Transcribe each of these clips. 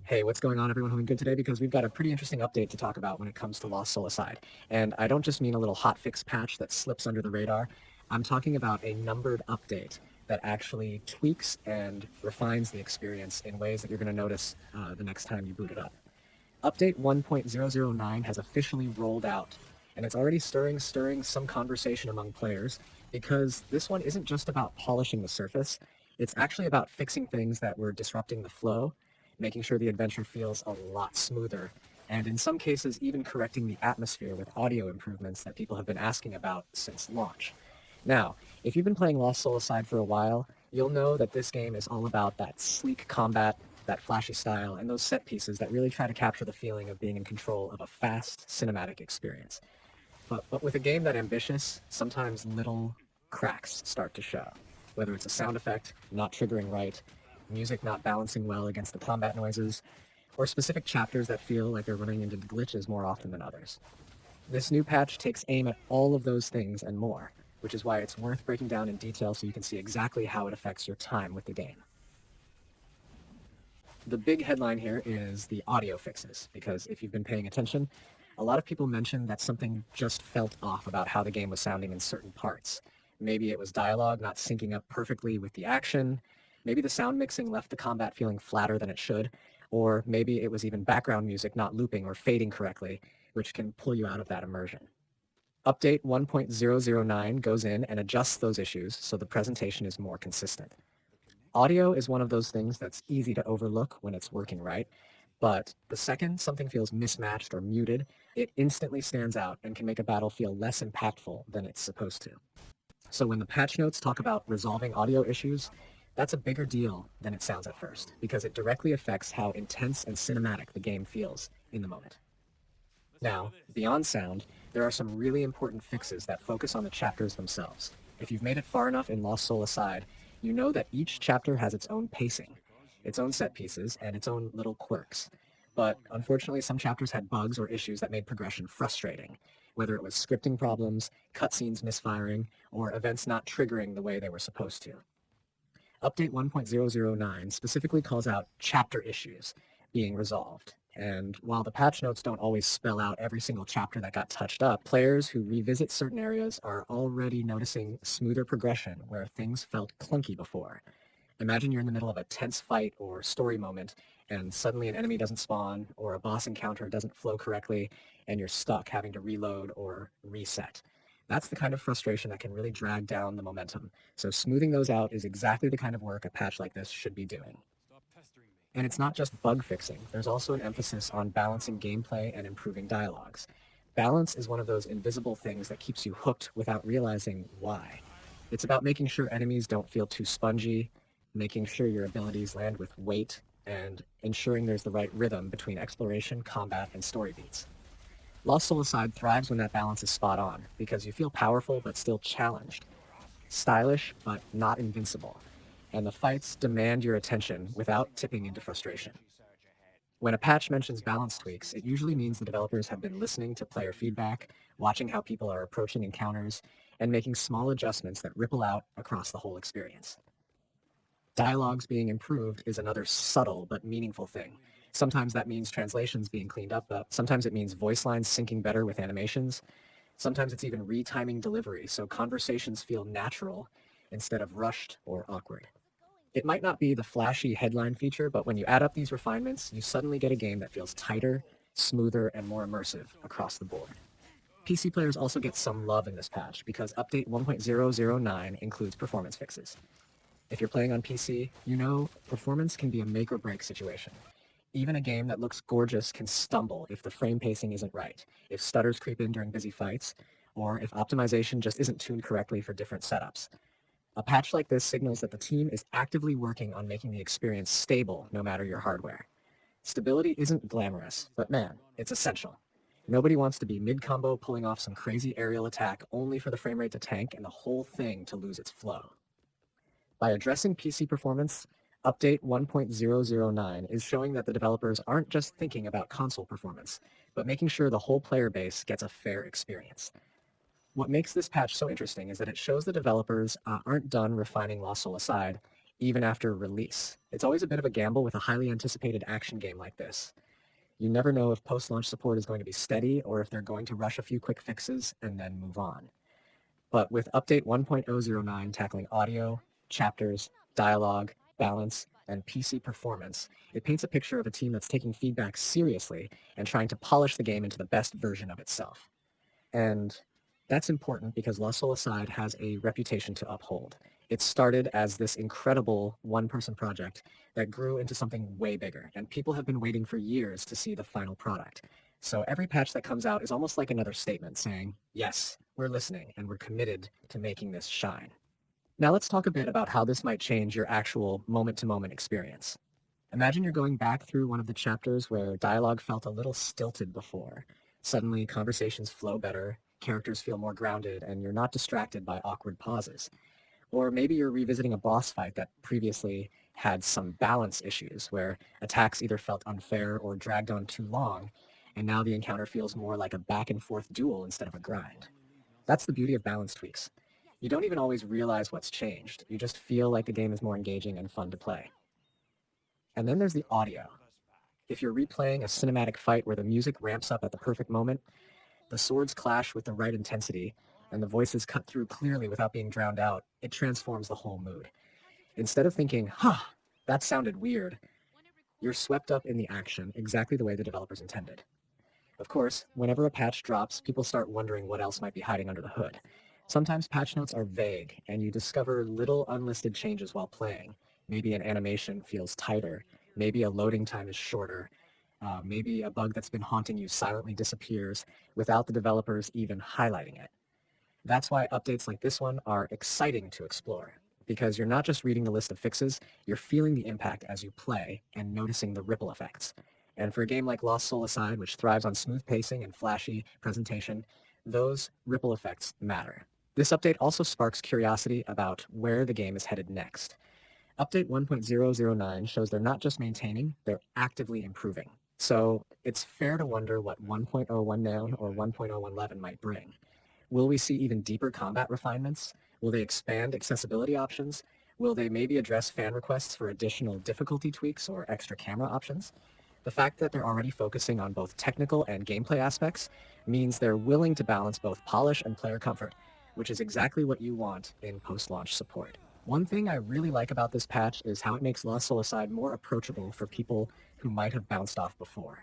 Hey, what's going on, everyone? Hope good today because we've got a pretty interesting update to talk about when it comes to Lost Soul Aside. And I don't just mean a little hotfix patch that slips under the radar. I'm talking about a numbered update that actually tweaks and refines the experience in ways that you're going to notice the next time you boot it up. Update 1.009 has officially rolled out, and it's already stirring some conversation among players because this one isn't just about polishing the surface. It's actually about fixing things that were disrupting the flow, making sure the adventure feels a lot smoother, and in some cases even correcting the atmosphere with audio improvements that people have been asking about since launch. Now, if you've been playing Lost Soul Aside for a while, you'll know that this game is all about that sleek combat, that flashy style, and those set pieces that really try to capture the feeling of being in control of a fast, cinematic experience. But with a game that ambitious, sometimes little cracks start to show. Whether it's a sound effect not triggering right, music not balancing well against the combat noises, or specific chapters that feel like they're running into glitches more often than others. This new patch takes aim at all of those things and more, which is why it's worth breaking down in detail so you can see exactly how it affects your time with the game. The big headline here is the audio fixes, because if you've been paying attention, a lot of people mentioned that something just felt off about how the game was sounding in certain parts. Maybe it was dialogue not syncing up perfectly with the action, maybe the sound mixing left the combat feeling flatter than it should, or maybe it was even background music not looping or fading correctly, which can pull you out of that immersion. Update 1.009 goes in and adjusts those issues so the presentation is more consistent. Audio is one of those things that's easy to overlook when it's working right, but the second something feels mismatched or muted, it instantly stands out and can make a battle feel less impactful than it's supposed to. So when the patch notes talk about resolving audio issues, that's a bigger deal than it sounds at first, because it directly affects how intense and cinematic the game feels in the moment. Now, beyond sound, there are some really important fixes that focus on the chapters themselves. If you've made it far enough in Lost Soul Aside, you know that each chapter has its own pacing, its own set pieces, and its own little quirks. But unfortunately, some chapters had bugs or issues that made progression frustrating, whether it was scripting problems, cutscenes misfiring, or events not triggering the way they were supposed to. Update 1.009 specifically calls out chapter issues being resolved. And while the patch notes don't always spell out every single chapter that got touched up, players who revisit certain areas are already noticing smoother progression where things felt clunky before. Imagine you're in the middle of a tense fight or story moment, and suddenly an enemy doesn't spawn, or a boss encounter doesn't flow correctly, and you're stuck having to reload or reset. That's the kind of frustration that can really drag down the momentum. So smoothing those out is exactly the kind of work a patch like this should be doing. And it's not just bug fixing. There's also an emphasis on balancing gameplay and improving dialogues. Balance is one of those invisible things that keeps you hooked without realizing why. It's about making sure enemies don't feel too spongy, making sure your abilities land with weight, and ensuring there's the right rhythm between exploration, combat, and story beats. Lost Soul Aside thrives when that balance is spot on, because you feel powerful but still challenged, stylish but not invincible, and the fights demand your attention without tipping into frustration. When a patch mentions balance tweaks, it usually means the developers have been listening to player feedback, watching how people are approaching encounters, and making small adjustments that ripple out across the whole experience. Dialogues being improved is another subtle but meaningful thing. Sometimes that means translations being cleaned up, but sometimes it means voice lines syncing better with animations. Sometimes it's even retiming delivery so conversations feel natural instead of rushed or awkward. It might not be the flashy headline feature, but when you add up these refinements, you suddenly get a game that feels tighter, smoother, and more immersive across the board. PC players also get some love in this patch because Update 1.009 includes performance fixes. If you're playing on PC, you know performance can be a make or break situation. Even a game that looks gorgeous can stumble if the frame pacing isn't right, if stutters creep in during busy fights, or if optimization just isn't tuned correctly for different setups. A patch like this signals that the team is actively working on making the experience stable no matter your hardware. Stability isn't glamorous, but man, it's essential. Nobody wants to be mid-combo pulling off some crazy aerial attack only for the frame rate to tank and the whole thing to lose its flow. By addressing PC performance, Update 1.009 is showing that the developers aren't just thinking about console performance, but making sure the whole player base gets a fair experience. What makes this patch so interesting is that it shows the developers aren't done refining Lost Soul Aside, even after release. It's always a bit of a gamble with a highly anticipated action game like this. You never know if post-launch support is going to be steady or if they're going to rush a few quick fixes and then move on. But with Update 1.009 tackling audio, chapters, dialogue, balance, and PC performance, it paints a picture of a team that's taking feedback seriously and trying to polish the game into the best version of itself. And that's important because Lost Soul Aside has a reputation to uphold. It started as this incredible one-person project that grew into something way bigger, and people have been waiting for years to see the final product. So every patch that comes out is almost like another statement saying, yes, we're listening and we're committed to making this shine. Now let's talk a bit about how this might change your actual moment-to-moment experience. Imagine you're going back through one of the chapters where dialogue felt a little stilted before. Suddenly, conversations flow better, characters feel more grounded, and you're not distracted by awkward pauses. Or maybe you're revisiting a boss fight that previously had some balance issues, where attacks either felt unfair or dragged on too long, and now the encounter feels more like a back-and-forth duel instead of a grind. That's the beauty of balance tweaks. You don't even always realize what's changed. You just feel like the game is more engaging and fun to play. And then there's the audio. If you're replaying a cinematic fight where the music ramps up at the perfect moment, the swords clash with the right intensity, and the voices cut through clearly without being drowned out, it transforms the whole mood. Instead of thinking, that sounded weird, you're swept up in the action exactly the way the developers intended. Of course, whenever a patch drops, people start wondering what else might be hiding under the hood. Sometimes patch notes are vague, and you discover little unlisted changes while playing. Maybe an animation feels tighter, maybe a loading time is shorter, maybe a bug that's been haunting you silently disappears without the developers even highlighting it. That's why updates like this one are exciting to explore, because you're not just reading the list of fixes, you're feeling the impact as you play and noticing the ripple effects. And for a game like Lost Soul Aside, which thrives on smooth pacing and flashy presentation, those ripple effects matter. This update also sparks curiosity about where the game is headed next. Update 1.009 shows they're not just maintaining, they're actively improving. So it's fair to wonder what 1.019 or 1.011 might bring. Will we see even deeper combat refinements? Will they expand accessibility options? Will they maybe address fan requests for additional difficulty tweaks or extra camera options? The fact that they're already focusing on both technical and gameplay aspects means they're willing to balance both polish and player comfort, which is exactly what you want in post-launch support. One thing I really like about this patch is how it makes Lost Soul Aside more approachable for people who might have bounced off before.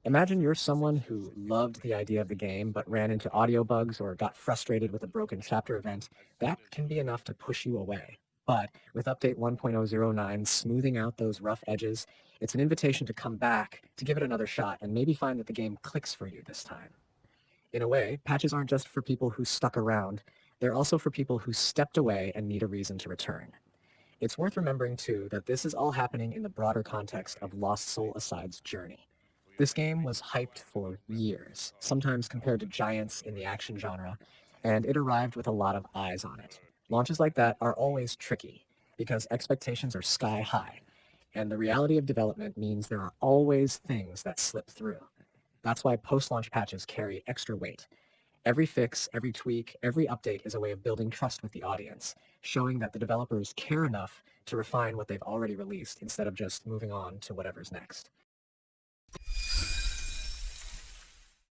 Imagine you're someone who loved the idea of the game but ran into audio bugs or got frustrated with a broken chapter event. That can be enough to push you away. But with Update 1.009 smoothing out those rough edges, it's an invitation to come back, to give it another shot, and maybe find that the game clicks for you this time. In a way, patches aren't just for people who stuck around, they're also for people who stepped away and need a reason to return. It's worth remembering, too, that this is all happening in the broader context of Lost Soul Aside's journey. This game was hyped for years, sometimes compared to giants in the action genre, and it arrived with a lot of eyes on it. Launches like that are always tricky, because expectations are sky high, and the reality of development means there are always things that slip through. That's why post-launch patches carry extra weight. Every fix, every tweak, every update is a way of building trust with the audience, showing that the developers care enough to refine what they've already released instead of just moving on to whatever's next.